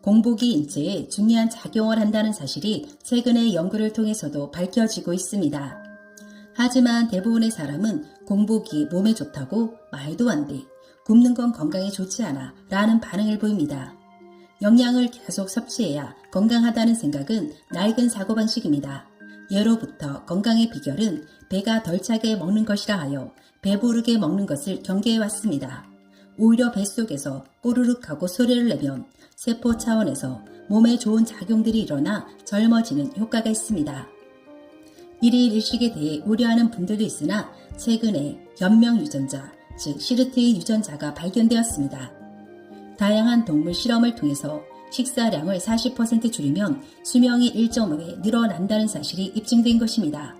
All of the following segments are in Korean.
공복이 인체에 중요한 작용을 한다는 사실이 최근의 연구를 통해서도 밝혀지고 있습니다. 하지만 대부분의 사람은 공복이 몸에 좋다고 말도 안 돼, 굶는 건 건강에 좋지 않아 라는 반응을 보입니다. 영양을 계속 섭취해야 건강하다는 생각은 낡은 사고방식입니다. 예로부터 건강의 비결은 배가 덜 차게 먹는 것이라 하여 배부르게 먹는 것을 경계해왔습니다. 오히려 뱃속에서 꼬르륵 하고 소리를 내면 세포 차원에서 몸에 좋은 작용들이 일어나 젊어지는 효과가 있습니다. 일일 일식에 대해 우려하는 분들도 있으나 최근에 연명 유전자, 즉 시르트의 유전자가 발견되었습니다. 다양한 동물 실험을 통해서 식사량을 40% 줄이면 수명이 1.5배 늘어난다는 사실이 입증된 것입니다.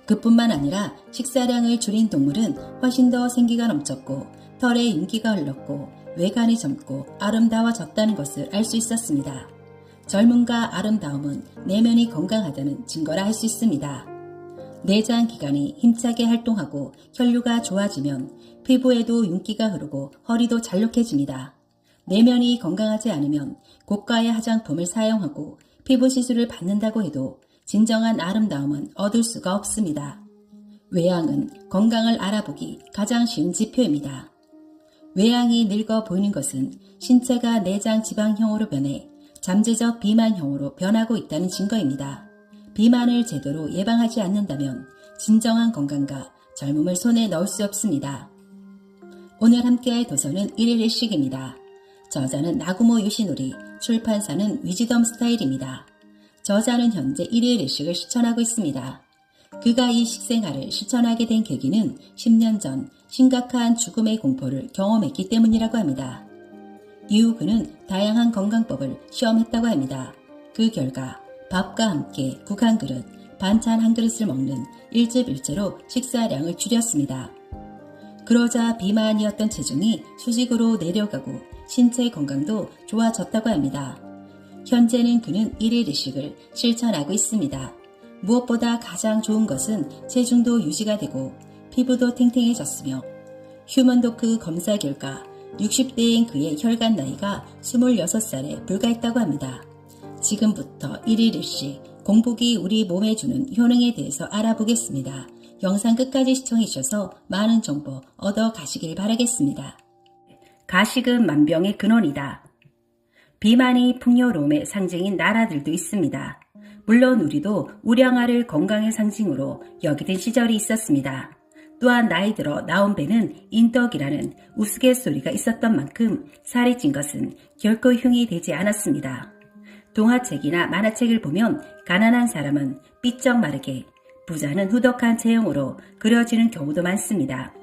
그뿐만 아니라 식사량을 줄인 동물은 훨씬 더 생기가 넘쳤고 털에 윤기가 흘렀고 외관이 젊고 아름다워졌다는 것을 알 수 있었습니다. 젊음과 아름다움은 내면이 건강하다는 증거라 할 수 있습니다. 내장 기관이 힘차게 활동하고 혈류가 좋아지면 피부에도 윤기가 흐르고 허리도 잘록해집니다. 내면이 건강하지 않으면 고가의 화장품을 사용하고 피부 시술을 받는다고 해도 진정한 아름다움은 얻을 수가 없습니다. 외양은 건강을 알아보기 가장 쉬운 지표입니다. 외양이 늙어 보이는 것은 신체가 내장 지방형으로 변해 잠재적 비만형으로 변하고 있다는 증거입니다. 비만을 제대로 예방하지 않는다면 진정한 건강과 젊음을 손에 넣을 수 없습니다. 오늘 함께할 도서는 일일 일식입니다. 저자는 나구모 요시노리, 출판사는 위즈덤 스타일입니다. 저자는 현재 일일 일식을 실천하고 있습니다. 그가 이 식생활을 실천하게 된 계기는 10년 전 심각한 죽음의 공포를 경험했기 때문이라고 합니다. 이후 그는 다양한 건강법을 시험했다고 합니다. 그 결과 밥과 함께 국 한 그릇, 반찬 한 그릇을 먹는 일집일제로 식사량을 줄였습니다. 그러자 비만이었던 체중이 수직으로 내려가고 신체 건강도 좋아졌다고 합니다. 현재는 그는 일일 일식을 실천하고 있습니다. 무엇보다 가장 좋은 것은 체중도 유지가 되고 피부도 탱탱해졌으며 휴먼도크 검사 결과 60대인 그의 혈관 나이가 26살에 불과했다고 합니다. 지금부터 일일 일식, 공복이 우리 몸에 주는 효능에 대해서 알아보겠습니다. 영상 끝까지 시청해주셔서 많은 정보 얻어 가시길 바라겠습니다. 가식은 만병의 근원이다. 비만이 풍요로움의 상징인 나라들도 있습니다. 물론 우리도 우량아를 건강의 상징으로 여기던 시절이 있었습니다. 또한 나이 들어 나온 배는 인덕이라는 우스갯소리가 있었던 만큼 살이 찐 것은 결코 흉이 되지 않았습니다. 동화책이나 만화책을 보면 가난한 사람은 삐쩍 마르게, 부자는 후덕한 체형으로 그려지는 경우도 많습니다.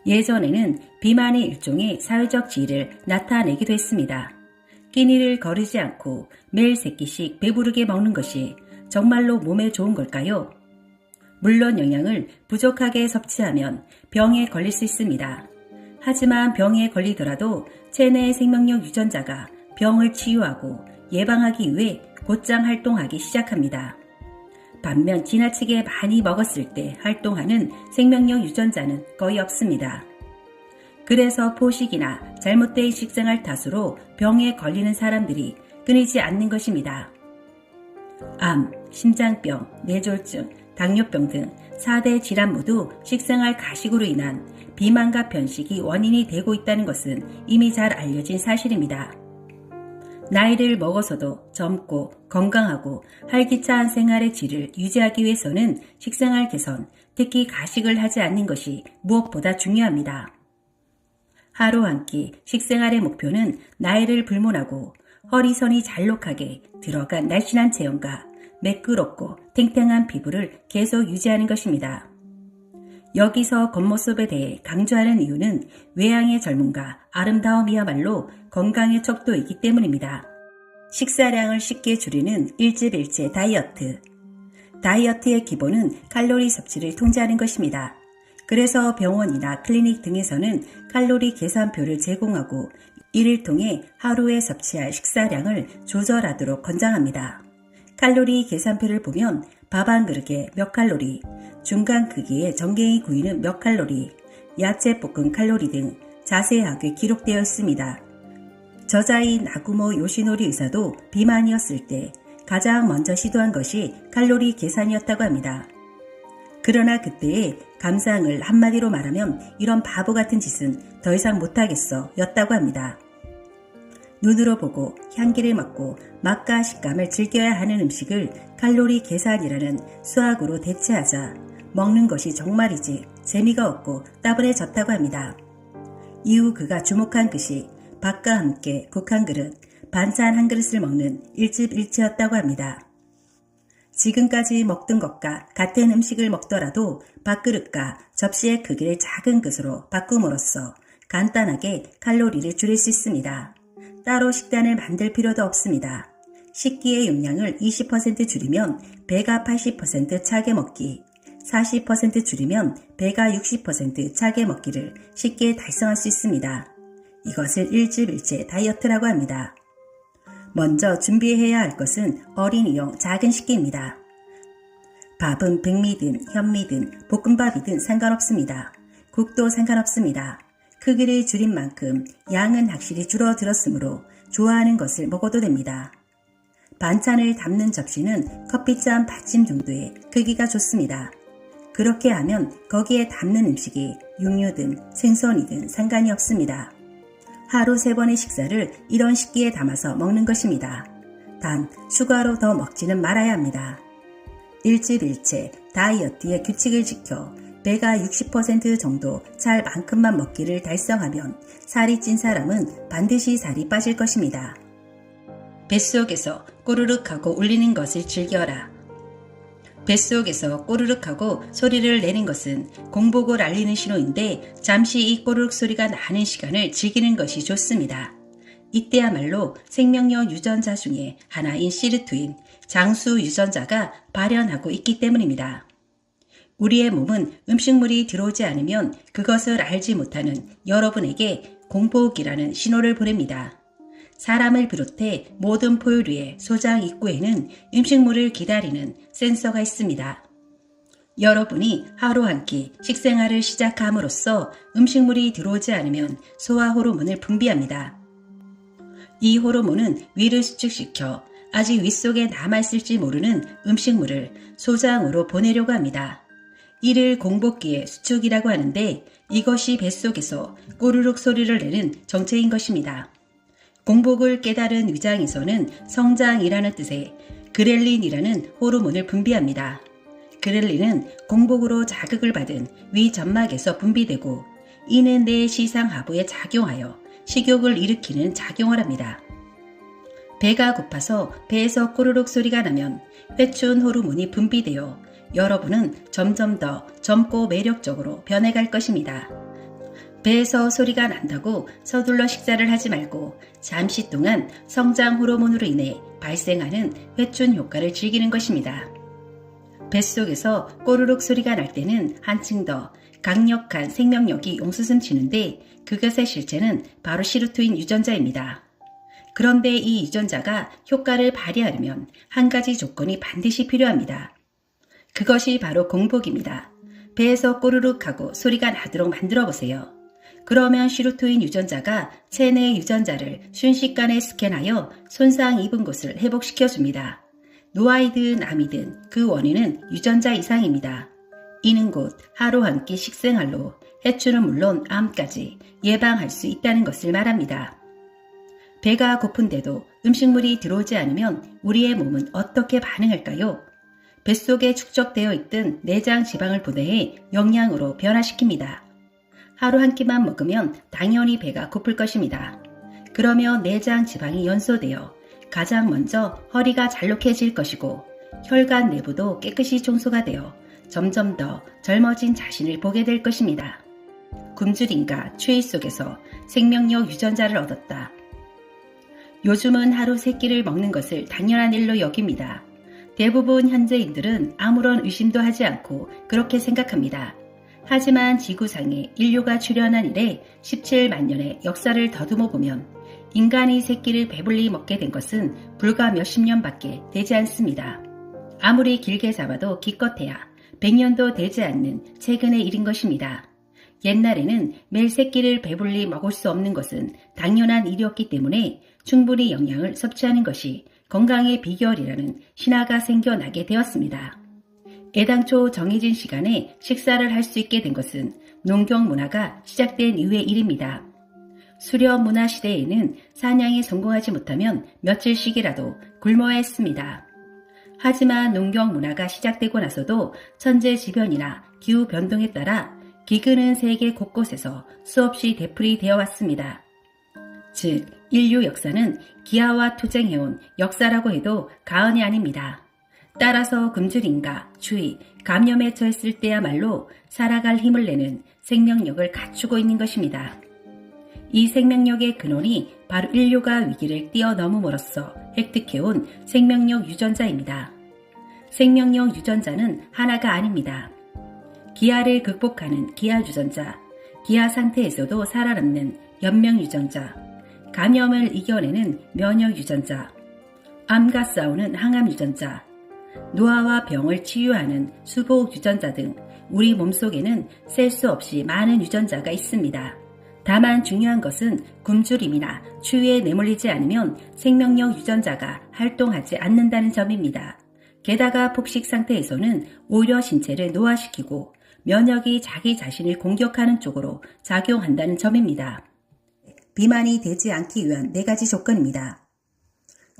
예전에는 비만이 일종의 사회적 지위를 나타내기도 했습니다. 끼니를 거르지 않고 매일 3끼씩 배부르게 먹는 것이 정말로 몸에 좋은 걸까요? 물론 영양을 부족하게 섭취하면 병에 걸릴 수 있습니다. 하지만 병에 걸리더라도 체내의 생명력 유전자가 병을 치유하고 예방하기 위해 곧장 활동하기 시작합니다. 반면 지나치게 많이 먹었을 때 활동하는 생명력 유전자는 거의 없습니다. 그래서 포식이나 잘못된 식생활 탓으로 병에 걸리는 사람들이 끊이지 않는 것입니다. 암, 심장병, 뇌졸중, 당뇨병 등 4대 질환 모두 식생활 가식으로 인한 비만과 편식이 원인이 되고 있다는 것은 이미 잘 알려진 사실입니다. 나이를 먹어서도 젊고 건강하고 활기찬 생활의 질을 유지하기 위해서는 식생활 개선, 특히 가식을 하지 않는 것이 무엇보다 중요합니다. 하루 한 끼 식생활의 목표는 나이를 불문하고 허리선이 잘록하게 들어간 날씬한 체형과 매끄럽고 탱탱한 피부를 계속 유지하는 것입니다. 여기서 겉모습에 대해 강조하는 이유는 외양의 젊음과 아름다움이야말로 건강의 척도이기 때문입니다. 식사량을 쉽게 줄이는 일집일제 다이어트. 다이어트의 기본은 칼로리 섭취를 통제하는 것입니다. 그래서 병원이나 클리닉 등에서는 칼로리 계산표를 제공하고 이를 통해 하루에 섭취할 식사량을 조절하도록 권장합니다. 칼로리 계산표를 보면 밥 한 그릇에 몇 칼로리, 중간 크기의 전갱이 구이는 몇 칼로리, 야채 볶음 칼로리 등 자세하게 기록되어 있습니다. 저자인 나구모 요시노리 의사도 비만이었을 때 가장 먼저 시도한 것이 칼로리 계산이었다고 합니다. 그러나 그때의 감상을 한마디로 말하면 이런 바보 같은 짓은 더 이상 못하겠어 였다고 합니다. 눈으로 보고 향기를 맡고 맛과 식감을 즐겨야 하는 음식을 칼로리 계산이라는 수학으로 대체하자 먹는 것이 정말이지 재미가 없고 따분해졌다고 합니다. 이후 그가 주목한 것이 밥과 함께 국 한 그릇, 반찬 한 그릇을 먹는 일집일체였다고 합니다. 지금까지 먹던 것과 같은 음식을 먹더라도 밥그릇과 접시의 크기를 작은 것으로 바꿈으로써 간단하게 칼로리를 줄일 수 있습니다. 따로 식단을 만들 필요도 없습니다. 식기의 용량을 20% 줄이면 배가 80% 차게 먹기, 40% 줄이면 배가 60% 차게 먹기를 쉽게 달성할 수 있습니다. 이것을 일집일체 다이어트라고 합니다. 먼저 준비해야 할 것은 어린이용 작은 식기입니다. 밥은 백미든 현미든 볶음밥이든 상관없습니다. 국도 상관없습니다. 크기를 줄인 만큼 양은 확실히 줄어들었으므로 좋아하는 것을 먹어도 됩니다. 반찬을 담는 접시는 커피잔 받침 정도의 크기가 좋습니다. 그렇게 하면 거기에 담는 음식이 육류든 생선이든 상관이 없습니다. 하루 3번의 식사를 이런 식기에 담아서 먹는 것입니다. 단 추가로 더 먹지는 말아야 합니다. 일집일체 다이어트의 규칙을 지켜 배가 60% 정도 찰 만큼만 먹기를 달성하면 살이 찐 사람은 반드시 살이 빠질 것입니다. 뱃속에서 꼬르륵 하고 울리는 것을 즐겨라. 뱃속에서 꼬르륵 하고 소리를 내는 것은 공복을 알리는 신호인데 잠시 이 꼬르륵 소리가 나는 시간을 즐기는 것이 좋습니다. 이때야말로 생명력 유전자 중에 하나인 시르투인 장수 유전자가 발현하고 있기 때문입니다. 우리의 몸은 음식물이 들어오지 않으면 그것을 알지 못하는 여러분에게 공복이라는 신호를 보냅니다. 사람을 비롯해 모든 포유류의 소장 입구에는 음식물을 기다리는 센서가 있습니다. 여러분이 하루 한 끼 식생활을 시작함으로써 음식물이 들어오지 않으면 소화 호르몬을 분비합니다. 이 호르몬은 위를 수축시켜 아직 윗속에 남아있을지 모르는 음식물을 소장으로 보내려고 합니다. 이를 공복기의 수축이라고 하는데 이것이 뱃속에서 꼬르륵 소리를 내는 정체인 것입니다. 공복을 깨달은 위장에서는 성장이라는 뜻의 그렐린이라는 호르몬을 분비합니다. 그렐린은 공복으로 자극을 받은 위 점막에서 분비되고 이는 내 시상하부에 작용하여 식욕을 일으키는 작용을 합니다. 배가 고파서 배에서 꼬르륵 소리가 나면 회춘 호르몬이 분비되어 여러분은 점점 더 젊고 매력적으로 변해갈 것입니다. 배에서 소리가 난다고 서둘러 식사를 하지 말고 잠시 동안 성장 호르몬으로 인해 발생하는 회춘 효과를 즐기는 것입니다. 뱃속에서 꼬르륵 소리가 날 때는 한층 더 강력한 생명력이 용수숨치는데 그것의 실체는 바로 시르투인 유전자입니다. 그런데 이 유전자가 효과를 발휘하려면 한 가지 조건이 반드시 필요합니다. 그것이 바로 공복입니다. 배에서 꼬르륵 하고 소리가 나도록 만들어 보세요. 그러면 시르투인 유전자가 체내 유전자를 순식간에 스캔하여 손상 입은 곳을 회복시켜줍니다. 노아이든 암이든 그 원인은 유전자 이상입니다. 이는 곧 하루 한 끼 식생활로 해충은 물론 암까지 예방할 수 있다는 것을 말합니다. 배가 고픈데도 음식물이 들어오지 않으면 우리의 몸은 어떻게 반응할까요? 뱃속에 축적되어 있던 내장 지방을 분해해 영양으로 변화시킵니다. 하루 한 끼만 먹으면 당연히 배가 고플 것입니다. 그러면 내장 지방이 연소되어 가장 먼저 허리가 잘록해질 것이고 혈관 내부도 깨끗이 청소가 되어 점점 더 젊어진 자신을 보게 될 것입니다. 굶주림과 추위 속에서 생명력 유전자를 얻었다. 요즘은 하루 3끼를 먹는 것을 당연한 일로 여깁니다. 대부분 현재인들은 아무런 의심도 하지 않고 그렇게 생각합니다. 하지만 지구상에 인류가 출현한 이래 17만 년의 역사를 더듬어 보면 인간이 3끼를 배불리 먹게 된 것은 불과 몇십 년밖에 되지 않습니다. 아무리 길게 잡아도 기껏해야 100년도 되지 않는 최근의 일인 것입니다. 옛날에는 매일 새끼를 배불리 먹을 수 없는 것은 당연한 일이었기 때문에 충분히 영양을 섭취하는 것이 건강의 비결이라는 신화가 생겨나게 되었습니다. 애당초 정해진 시간에 식사를 할 수 있게 된 것은 농경 문화가 시작된 이후의 일입니다. 수렵 문화 시대에는 사냥에 성공하지 못하면 며칠씩이라도 굶어야 했습니다. 하지만 농경 문화가 시작되고 나서도 천재지변이나 기후 변동에 따라 기근은 세계 곳곳에서 수없이 되풀이되어 왔습니다. 즉, 인류 역사는 기아와 투쟁해온 역사라고 해도 과언이 아닙니다. 따라서 굶주림과 추위, 감염에 처했을 때야말로 살아갈 힘을 내는 생명력을 갖추고 있는 것입니다. 이 생명력의 근원이 바로 인류가 위기를 뛰어넘음으로써 획득해온 생명력 유전자입니다. 생명력 유전자는 하나가 아닙니다. 기아를 극복하는 기아 유전자, 기아 상태에서도 살아남는 연명 유전자, 감염을 이겨내는 면역 유전자, 암과 싸우는 항암 유전자, 노화와 병을 치유하는 수복 유전자 등 우리 몸속에는 셀 수 없이 많은 유전자가 있습니다. 다만 중요한 것은 굶주림이나 추위에 내몰리지 않으면 생명력 유전자가 활동하지 않는다는 점입니다. 게다가 폭식 상태에서는 오히려 신체를 노화시키고 면역이 자기 자신을 공격하는 쪽으로 작용한다는 점입니다. 비만이 되지 않기 위한 4가지 조건입니다.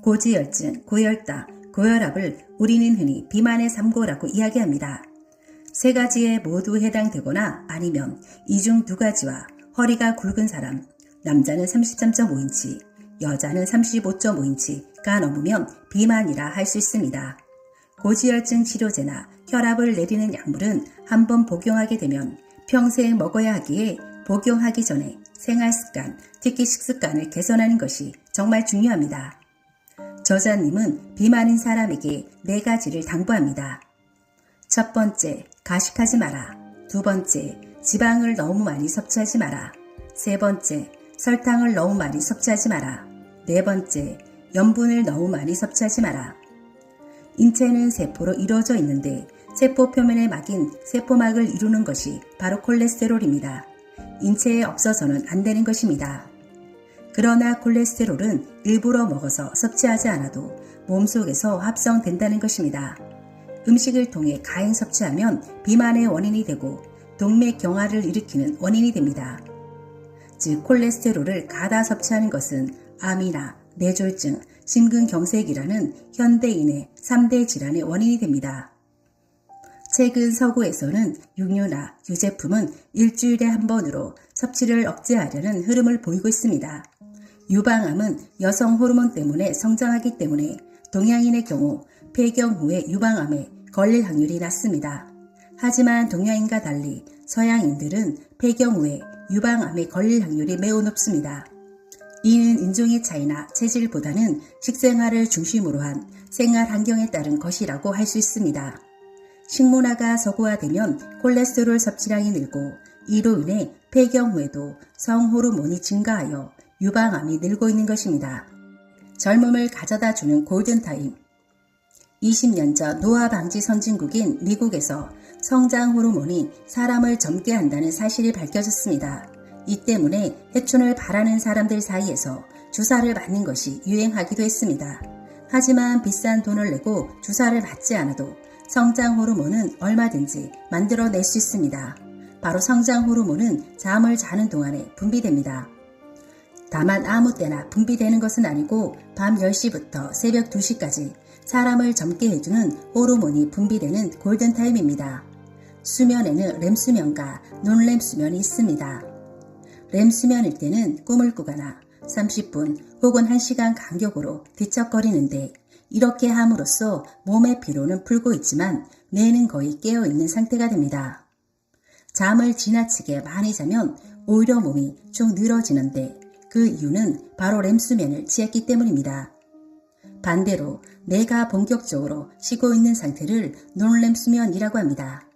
고지혈증, 고혈당, 고혈압을 우리는 흔히 비만의 3고라고 이야기합니다. 3가지에 모두 해당되거나 아니면 이 중 2가지와 허리가 굵은 사람, 남자는 33.5인치, 여자는 35.5인치가 넘으면 비만이라 할 수 있습니다. 고지혈증 치료제나 혈압을 내리는 약물은 한번 복용하게 되면 평생 먹어야 하기에 복용하기 전에 생활습관, 특히 식습관을 개선하는 것이 정말 중요합니다. 저자님은 비만인 사람에게 4가지를 당부합니다. 첫 번째, 가식하지 마라. 2번째, 지방을 너무 많이 섭취하지 마라. 3번째, 설탕을 너무 많이 섭취하지 마라. 4번째, 염분을 너무 많이 섭취하지 마라. 인체는 세포로 이루어져 있는데 세포 표면에 막인 세포막을 이루는 것이 바로 콜레스테롤입니다. 인체에 없어서는 안 되는 것입니다. 그러나 콜레스테롤은 일부러 먹어서 섭취하지 않아도 몸속에서 합성된다는 것입니다. 음식을 통해 가행 섭취하면 비만의 원인이 되고 동맥경화를 일으키는 원인이 됩니다. 즉 콜레스테롤을 가다 섭취하는 것은 암이나 뇌졸중, 심근경색이라는 현대인의 3대 질환의 원인이 됩니다. 최근 서구에서는 육류나 유제품은 일주일에 한 번으로 섭취를 억제하려는 흐름을 보이고 있습니다. 유방암은 여성 호르몬 때문에 성장하기 때문에 동양인의 경우 폐경 후에 유방암에 걸릴 확률이 낮습니다. 하지만 동양인과 달리 서양인들은 폐경 후에 유방암에 걸릴 확률이 매우 높습니다. 이는 인종의 차이나 체질보다는 식생활을 중심으로 한 생활 환경에 따른 것이라고 할 수 있습니다. 식문화가 서구화되면 콜레스테롤 섭취량이 늘고 이로 인해 폐경 후에도 성호르몬이 증가하여 유방암이 늘고 있는 것입니다. 젊음을 가져다주는 골든타임. 20년 전 노화 방지 선진국인 미국에서 성장 호르몬이 사람을 젊게 한다는 사실이 밝혀졌습니다. 이 때문에 해춘을 바라는 사람들 사이에서 주사를 맞는 것이 유행하기도 했습니다. 하지만 비싼 돈을 내고 주사를 맞지 않아도 성장 호르몬은 얼마든지 만들어낼 수 있습니다. 바로 성장 호르몬은 잠을 자는 동안에 분비됩니다. 다만 아무 때나 분비되는 것은 아니고 밤 10시부터 새벽 2시까지 사람을 젊게 해주는 호르몬이 분비되는 골든타임입니다. 수면에는 렘수면과 논렘수면이 있습니다. 렘수면일 때는 꿈을 꾸거나 30분 혹은 1시간 간격으로 뒤척거리는데 이렇게 함으로써 몸의 피로는 풀고 있지만 뇌는 거의 깨어있는 상태가 됩니다. 잠을 지나치게 많이 자면 오히려 몸이 쭉 늘어지는데 그 이유는 바로 렘수면을 취했기 때문입니다. 반대로 뇌가 본격적으로 쉬고 있는 상태를 논렘 수면이라고 합니다.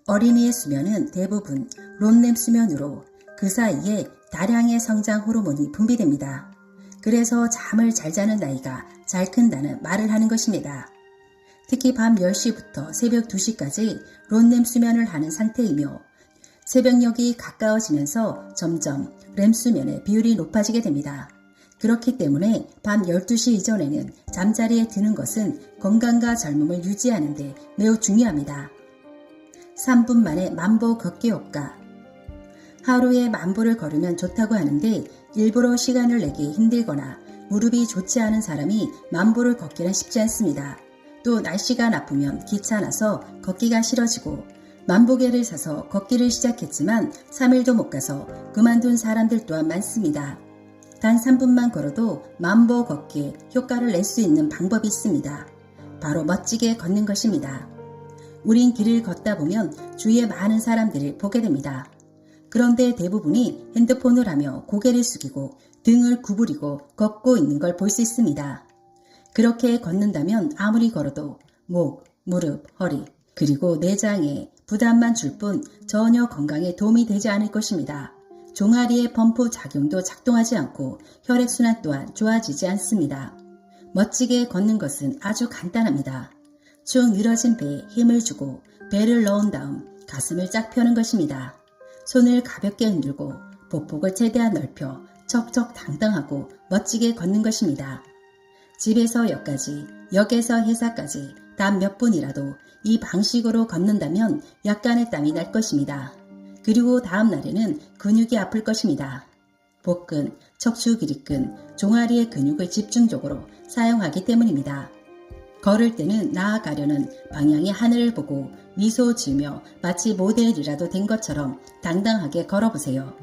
어린이의 수면은 대부분 론렘 수면으로 그 사이에 다량의 성장 호르몬이 분비됩니다. 그래서 잠을 잘 자는 나이가 잘 큰다는 말을 하는 것입니다. 특히 밤 10시부터 새벽 2시까지 론렘 수면을 하는 상태이며 새벽녘이 가까워지면서 점점 렘수면의 비율이 높아지게 됩니다. 그렇기 때문에 밤 12시 이전에는 잠자리에 드는 것은 건강과 젊음을 유지하는 데 매우 중요합니다. 3분 만에 만보 걷기 효과. 하루에 만보를 걸으면 좋다고 하는데 일부러 시간을 내기 힘들거나 무릎이 좋지 않은 사람이 만보를 걷기는 쉽지 않습니다. 또 날씨가 나쁘면 귀찮아서 걷기가 싫어지고 만보계를 사서 걷기를 시작했지만 3일도 못 가서 그만둔 사람들 또한 많습니다. 단 3분만 걸어도 만보 걷기에 효과를 낼 수 있는 방법이 있습니다. 바로 멋지게 걷는 것입니다. 우린 길을 걷다 보면 주위에 많은 사람들을 보게 됩니다. 그런데 대부분이 핸드폰을 하며 고개를 숙이고 등을 구부리고 걷고 있는 걸 볼 수 있습니다. 그렇게 걷는다면 아무리 걸어도 목, 무릎, 허리, 그리고 내장에 부담만 줄 뿐 전혀 건강에 도움이 되지 않을 것입니다. 종아리의 펌프 작용도 작동하지 않고 혈액순환 또한 좋아지지 않습니다. 멋지게 걷는 것은 아주 간단합니다. 축 늘어진 배에 힘을 주고 배를 넣은 다음 가슴을 쫙 펴는 것입니다. 손을 가볍게 흔들고 보폭을 최대한 넓혀 척척당당하고 멋지게 걷는 것입니다. 집에서 역까지, 역에서 회사까지 단 몇 분이라도 이 방식으로 걷는다면 약간의 땀이 날 것입니다. 그리고 다음 날에는 근육이 아플 것입니다. 복근, 척추 길이근, 종아리의 근육을 집중적으로 사용하기 때문입니다. 걸을 때는 나아가려는 방향의 하늘을 보고 미소 지으며 마치 모델이라도 된 것처럼 당당하게 걸어보세요.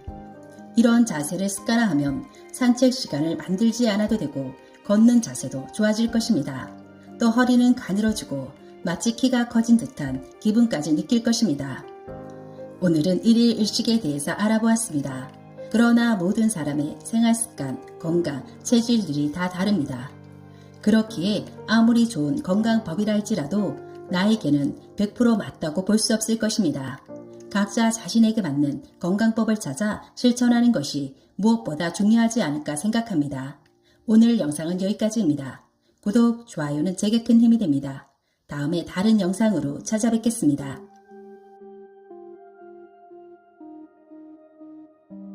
이런 자세를 습관화하면 산책 시간을 만들지 않아도 되고 걷는 자세도 좋아질 것입니다. 또 허리는 가늘어지고 마치 키가 커진 듯한 기분까지 느낄 것입니다. 오늘은 1일 1식에 대해서 알아보았습니다. 그러나 모든 사람의 생활습관, 건강, 체질들이 다 다릅니다. 그렇기에 아무리 좋은 건강법이라 할지라도 나에게는 100% 맞다고 볼 수 없을 것입니다. 각자 자신에게 맞는 건강법을 찾아 실천하는 것이 무엇보다 중요하지 않을까 생각합니다. 오늘 영상은 여기까지입니다. 구독, 좋아요는 제게 큰 힘이 됩니다. 다음에 다른 영상으로 찾아뵙겠습니다.